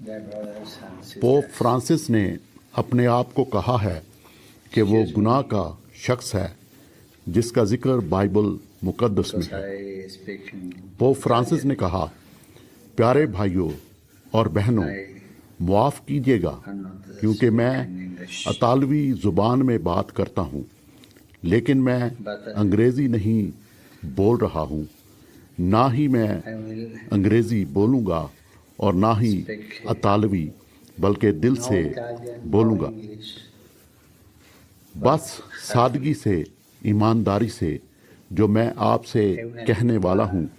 Pope Francis ने अपने आप को कहा है कि वो गुनाह का शख्स है जिसका जिक्र बाइबल मुकद्दस में है। पोप फ्रांसिस ने कहा, प्यारे भाइयों और बहनों, मुआफ़ कीजिएगा क्योंकि मैं इतालवी ज़ुबान में बात करता हूँ, लेकिन मैं अंग्रेज़ी नहीं बोल रहा हूँ। ना ही मैं अंग्रेज़ी बोलूँगा और ना ही इतालवी, बल्कि दिल से बोलूँगा। बस सादगी से, ईमानदारी से जो मैं आपसे कहने वाला हूँ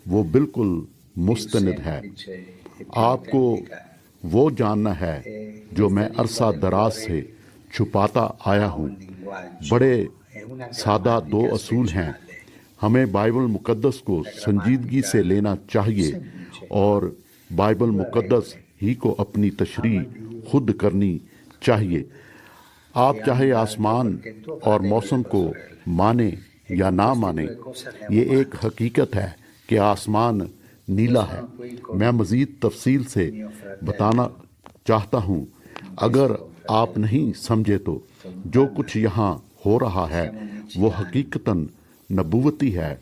वो बिल्कुल मुस्तनिद है। आपको वो जानना है जो मैं अरसा दराज से छुपाता आया हूँ। बड़े सादा दो असूल हैं। हमें बाइबल मुकद्दस को संजीदगी से लेना चाहिए और बाइबल मुकद्दस ही को अपनी तशरीह खुद करनी चाहिए। आप चाहे आसमान और मौसम को माने या ना माने, ये एक हकीकत है कि आसमान नीला है। मैं मज़ीद तफसील से बताना चाहता हूँ, अगर आप नहीं समझे तो जो कुछ यहाँ हो रहा है वो हकीकतन नबूवती है।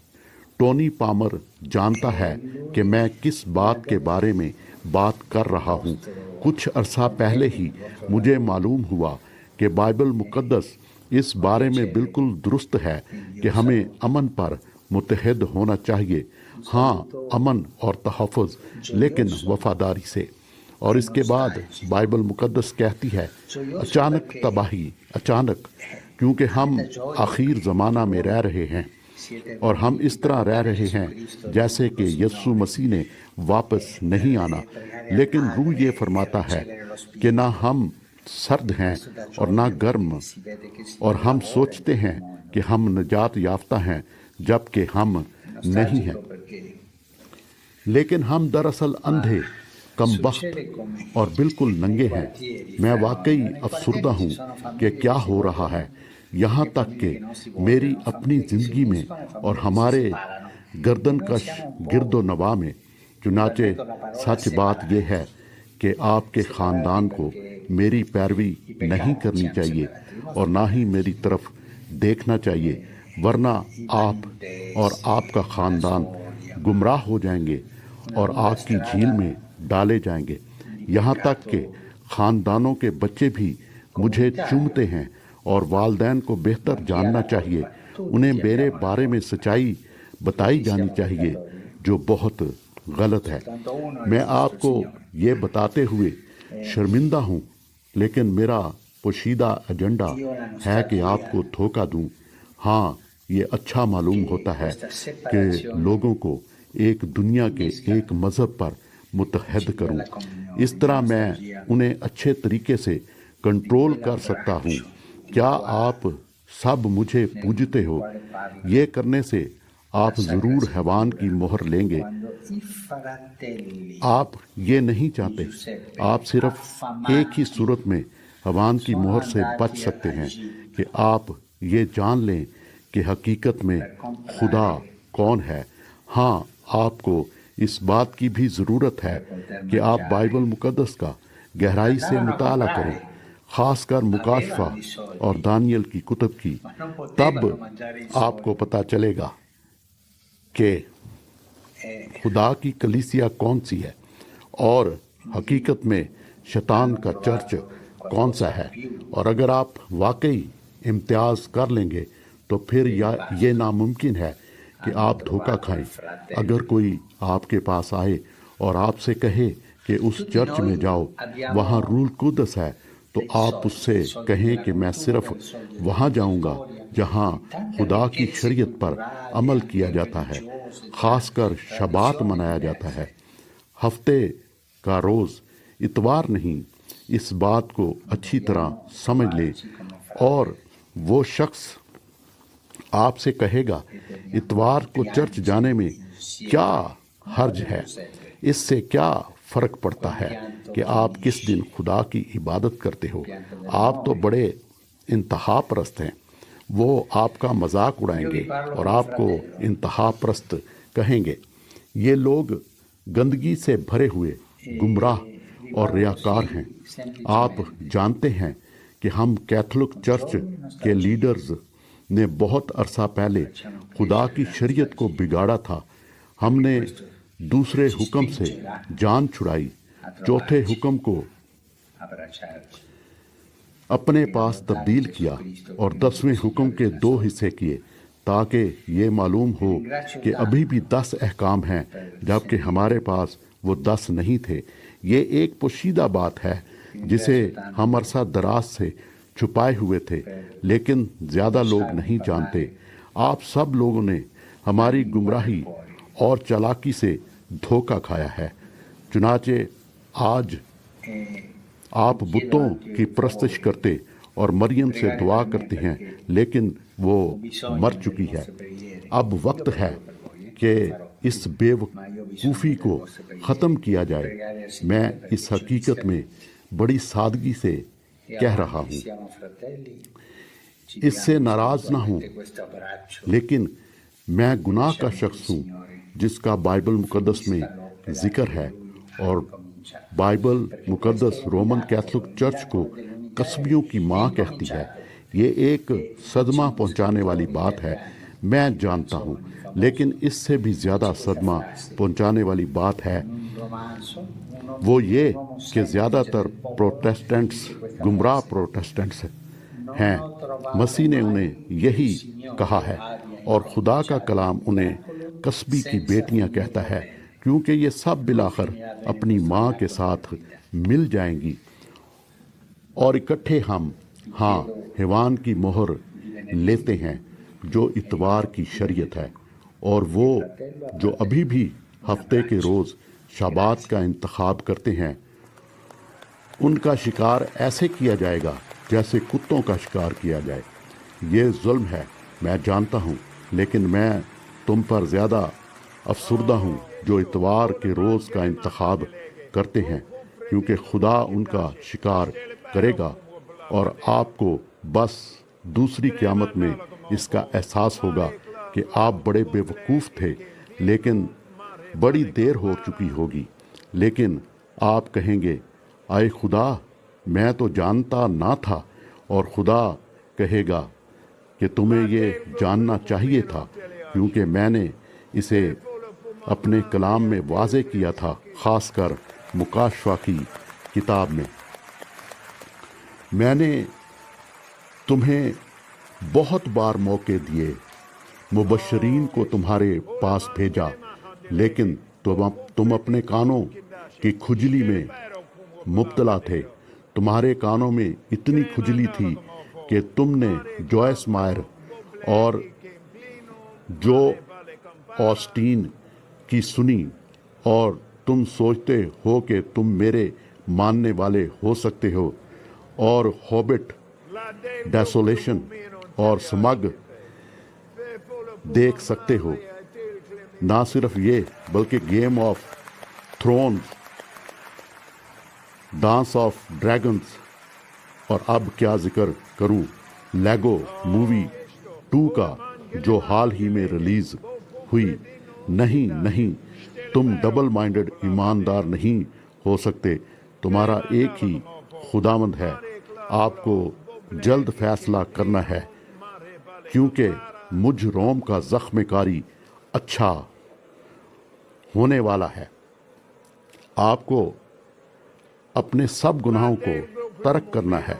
टोनी पामर जानता है कि मैं किस बात के बारे में बात कर रहा हूँ। कुछ अरसा पहले ही मुझे मालूम हुआ कि बाइबल मुकद्दस इस बारे में बिल्कुल दुरुस्त है कि हमें अमन पर मुत्तहद होना चाहिए। हाँ, अमन और तहफ़्फ़ुज़, लेकिन वफ़ादारी से। और इसके बाद बाइबल मुकद्दस कहती है, अचानक तबाही, अचानक, क्योंकि हम आखिर ज़माना में रह रहे हैं और हम इस तरह रह रहे हैं जैसे कि यीशु मसीह ने वापस नहीं आना। लेकिन रूह ये फरमाता है कि ना हम सर्द हैं और ना गर्म, और हम सोचते हैं कि हम निजात याफ्ता हैं जबकि हम नहीं हैं। लेकिन हम दरअसल अंधे, कमबख्त और बिल्कुल नंगे हैं। मैं वाकई अफसुर्दा हूँ कि क्या हो रहा है, यहाँ तक कि मेरी अपनी ज़िंदगी में और हमारे गर्दनकश गिरदो नवा में। चुनाचे सच बात यह है कि आपके ख़ानदान को मेरी पैरवी नहीं करनी चाहिए और ना ही मेरी तरफ देखना चाहिए, वरना आप और आपका ख़ानदान गुमराह हो जाएंगे और आग की झील में डाले जाएंगे। यहाँ तक कि ख़ानदानों के बच्चे भी मुझे चूमते हैं और वालिदैन को बेहतर जानना चाहिए। उन्हें मेरे बारे में सच्चाई बताई जानी चाहिए जो बहुत गलत है। मैं आपको ये बताते हुए शर्मिंदा हूँ, लेकिन मेरा पोशीदा एजेंडा है कि आपको धोखा दूँ। हाँ, ये अच्छा मालूम होता है कि लोगों को एक दुनिया के एक मज़हब पर मुत्तहद करूँ। इस तरह मैं उन्हें अच्छे तरीके से कंट्रोल कर सकता हूँ। क्या आप सब मुझे पूजते हो? ये करने से आप ज़रूर हैवान की मोहर लेंगे। आप ये नहीं चाहते। आप सिर्फ एक ही सूरत में हैवान की मोहर से बच सकते हैं कि आप ये जान लें कि हकीकत में खुदा कौन है। हाँ, आपको इस बात की भी ज़रूरत है कि आप बाइबल मुकद्दस का गहराई से मुताला करें, ख़ासकर मुकाशफा और दानियल की कुतुब की। तब आपको पता चलेगा कि खुदा की कलीसिया कौन सी है और हकीकत में शैतान का चर्च कौन सा है। और अगर आप वाकई इम्तियाज़ कर लेंगे तो फिर ये नामुमकिन है कि आप धोखा खाएं। अगर कोई आपके पास आए और आपसे कहे कि उस चर्च में जाओ, वहाँ रूल कुदस है, तो आप उससे कहें कि मैं सिर्फ वहाँ जाऊँगा जहाँ खुदा की शरीयत पर अमल किया जाता है, ख़ासकर शबात मनाया जाता है, हफ्ते का रोज़, इतवार नहीं। इस बात को अच्छी तरह समझ ले। और वो शख्स आपसे कहेगा, इतवार को चर्च जाने में क्या हर्ज है? इससे क्या फ़र्क पड़ता है कि आप किस दिन खुदा की इबादत करते हो? आप तो बड़े इंतहा परस्त हैं। वो आपका मजाक उड़ाएंगे और आपको इंतहा परस्त कहेंगे। ये लोग गंदगी से भरे हुए, गुमराह اور ریاکار ہیں۔ آپ جانتے ہیں کہ ہم کیتھولک چرچ کے لیڈرز نے بہت عرصہ پہلے خدا کی شریعت کو بگاڑا تھا۔ ہم نے دوسرے حکم سے جان چھڑائی، چوتھے حکم کو اپنے پاس تبدیل کیا اور 10ویں حکم کے 2 حصے کیے، تاکہ یہ معلوم ہو کہ ابھی بھی 10 احکام ہیں جبکہ ہمارے پاس وہ 10 نہیں تھے۔ یہ ایک پوشیدہ بات ہے جسے ہم عرصہ دراز سے چھپائے ہوئے تھے، لیکن زیادہ لوگ نہیں جانتے۔ آپ سب لوگوں نے ہماری گمراہی اور چالاکی سے دھوکہ کھایا ہے۔ چنانچہ آج آپ بتوں کی پرستش کرتے اور مریم سے دعا کرتے ہیں، لیکن وہ مر چکی ہے۔ اب وقت ہے کہ اس بے وقوفی کو ختم کیا جائے۔ میں اس حقیقت میں بڑی سادگی سے کہہ رہا ہوں، اس سے ناراض نہ ہوں، لیکن میں گناہ کا شخص ہوں جس کا بائبل مقدس میں ذکر ہے، اور بائبل مقدس رومن کیتھولک چرچ کو قصبیوں کی ماں کہتی ہے۔ یہ ایک صدمہ پہنچانے والی بات ہے، میں جانتا ہوں، لیکن اس سے بھی زیادہ صدمہ پہنچانے والی بات ہے وہ یہ کہ زیادہ تر پروٹیسٹنٹس گمراہ پروٹیسٹنٹس ہیں۔ مسیح نے انہیں یہی کہا ہے، اور خدا کا کلام انہیں قصبی کی بیٹیاں کہتا ہے، کیونکہ یہ سب بالآخر اپنی ماں کے ساتھ مل جائیں گی، اور اکٹھے ہم حیوان کی مہر لیتے ہیں جو اتوار کی شریعت ہے، اور وہ جو ابھی بھی ہفتے کے روز شابات کا انتخاب کرتے ہیں، ان کا شکار ایسے کیا جائے گا جیسے کتوں کا شکار کیا جائے۔ یہ ظلم ہے، میں جانتا ہوں، لیکن میں تم پر زیادہ افسردہ ہوں جو اتوار کے روز کا انتخاب کرتے ہیں، کیونکہ خدا ان کا شکار کرے گا، اور آپ کو بس دوسری قیامت میں اس کا احساس ہوگا کہ آپ بڑے بے وقوف تھے، لیکن بڑی دیر ہو چکی ہوگی۔ لیکن آپ کہیں گے، اے خدا، میں تو جانتا نہ تھا، اور خدا کہے گا کہ تمہیں یہ جاننا چاہیے تھا، کیونکہ میں نے اسے اپنے کلام میں واضح کیا تھا، خاص کر مکاشفہ کی کتاب میں۔ میں نے تمہیں بہت بار موقع دیے، مبشرین کو تمہارے پاس بھیجا، لیکن تم اپنے کانوں کی کھجلی میں مبتلا تھے۔ تمہارے کانوں میں اتنی کھجلی تھی کہ تم نے جوائس مائر اور جو آسٹین کی سنی، اور تم سوچتے ہو کہ تم میرے ماننے والے ہو سکتے ہو، اور ہابٹ، ڈیسولیشن اور سمگ دیکھ سکتے ہو۔ نہ صرف یہ بلکہ game of Thrones, dance of dragons, اور اب کیا ذکر کروں لیگو مووی 2 کا جو حال ہی میں ریلیز ہوئی۔ نہیں، تم ڈبل مائنڈڈ ایماندار نہیں ہو سکتے۔ تمہارا ایک ہی خداوند ہے۔ آپ کو جلد فیصلہ کرنا ہے، کیونکہ مجھ روم کا زخم کاری اچھا ہونے والا ہے۔ آپ کو اپنے سب گناہوں کو ترک کرنا ہے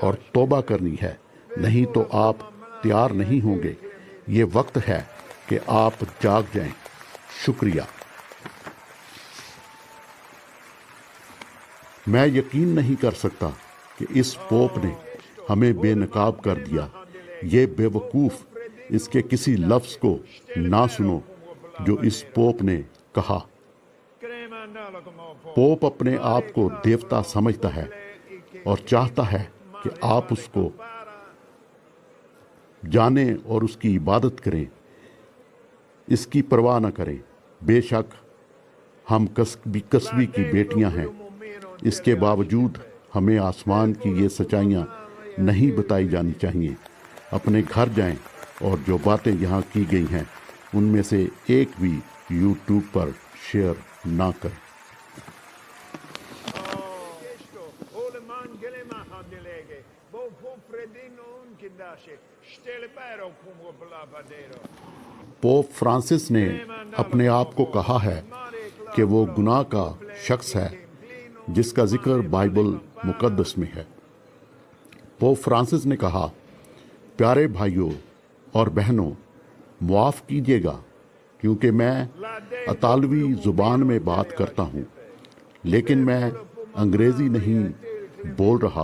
اور توبہ کرنی ہے، نہیں تو آپ تیار نہیں ہوں گے۔ یہ وقت ہے کہ آپ جاگ جائیں۔ شکریہ۔ میں یقین نہیں کر سکتا کہ اس پوپ نے ہمیں بے نقاب کر دیا۔ یہ بے وقوف، اس کے کسی لفظ کو نہ سنو جو اس پوپ نے کہا۔ پوپ اپنے آپ کو دیوتا سمجھتا ہے اور چاہتا ہے کہ آپ اس کو جانیں اور اس کی عبادت کریں، اس کی پرواہ نہ کریں۔ بے شک ہم قصبی کی بیٹیاں ہیں، اس کے باوجود ہمیں آسمان کی یہ سچائیاں نہیں بتائی جانی چاہیے۔ اپنے گھر جائیں اور جو باتیں یہاں کی گئی ہیں ان میں سے ایک بھی یوٹیوب پر شیئر نہ کریں۔ پوپ فرانسس نے اپنے آپ کو کہا ہے کہ وہ گناہ کا شخص ہے جس کا ذکر بائبل مقدس میں ہے۔ پوپ فرانسس نے کہا، پیارے بھائیوں اور بہنوں، معاف کیجیے گا کیونکہ میں اطالوی زبان میں بات کرتا ہوں، لیکن میں انگریزی نہیں بول رہا۔